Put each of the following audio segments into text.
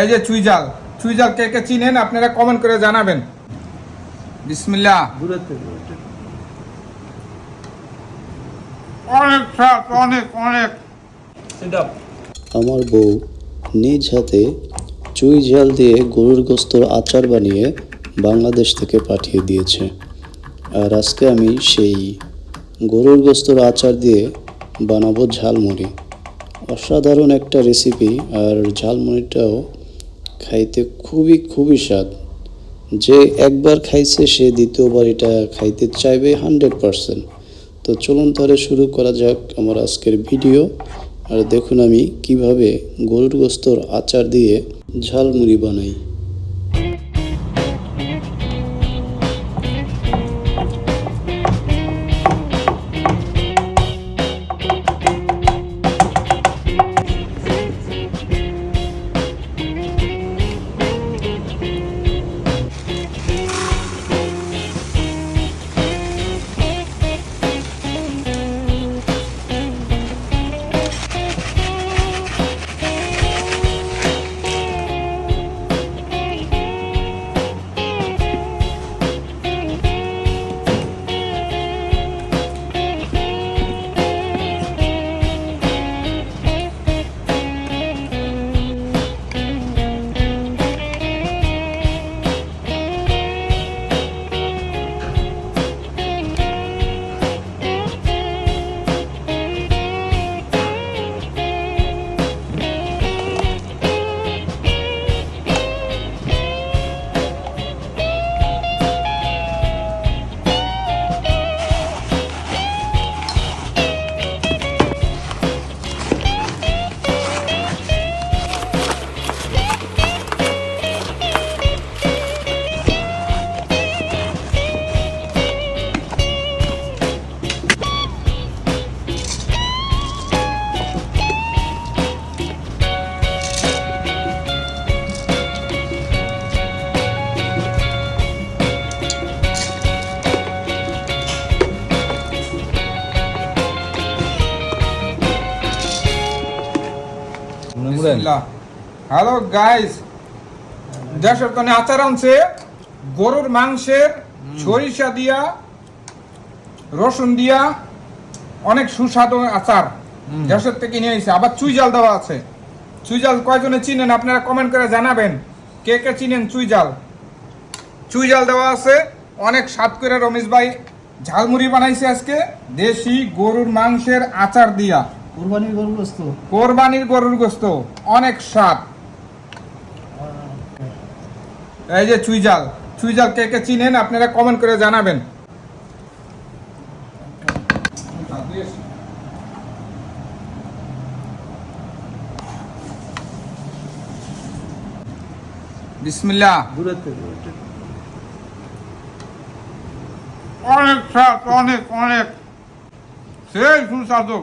এই যে চুইজাল, চুইজাল কে কে চিনেন আপনারা কমেন্ট করে জানাবেন। বিসমিল্লাহ। অনেক স্বাদ, অনেক অনেক। আমার বউ নিজ হাতে চুই ঝাল দিয়ে গরুর গোস্তর আচার বানিয়ে বাংলাদেশ থেকে পাঠিয়ে দিয়েছে। আর আজকে আমি সেই গরুর গোস্তর আচার দিয়ে বানাবো ঝালমুড়ি। অসাধারণ একটা রেসিপি, আর ঝালমুড়িটাও খাইতে খুবই খুবই স্বাদ। যে একবার খাইছে সে দ্বিতীয়বার এটা খাইতে চাইবে 100%। তো চলুন তাহলে শুরু করা যাক আমার আজকের ভিডিও। আর দেখুন আমি কিভাবে গরুর গোস্তর আচার দিয়ে ঝালমুড়ি বানাই। হ্যালো গাইস, দেশের তো আচার আনছে গরুর মাংসের সরিষা দিয়া রসুন দিয়া অনেক সুস্বাদু আচার দেশের থেকে নিয়ে এসেছে। আবার চুইজাল দেওয়া আছে। চুইজাল কয়জনে চিনেন আপনারা কমেন্ট করে জানাবেন কে কে চিনেন চুইজাল। চুইজাল দেওয়া আছে অনেক স্বাদ করে। রমেশ ভাই ঝালমুড়ি বানাইছে আজকে দেশি গরুর মাংসের আচার দিয়া। কোরবানির গরুর গোস্ত অনেক স্বাদ। এই যে চুইজাল, চুইজাল কে কে চিনেন আপনারা কমেন্ট করে জানাবেন। বিসমিল্লাহ। অনেক স্বাদ, অনেক অনেক। সেই সুস্বাদু,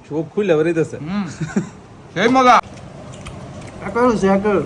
চোখ খুলে বেরিয়েছে। সেই মজা। একর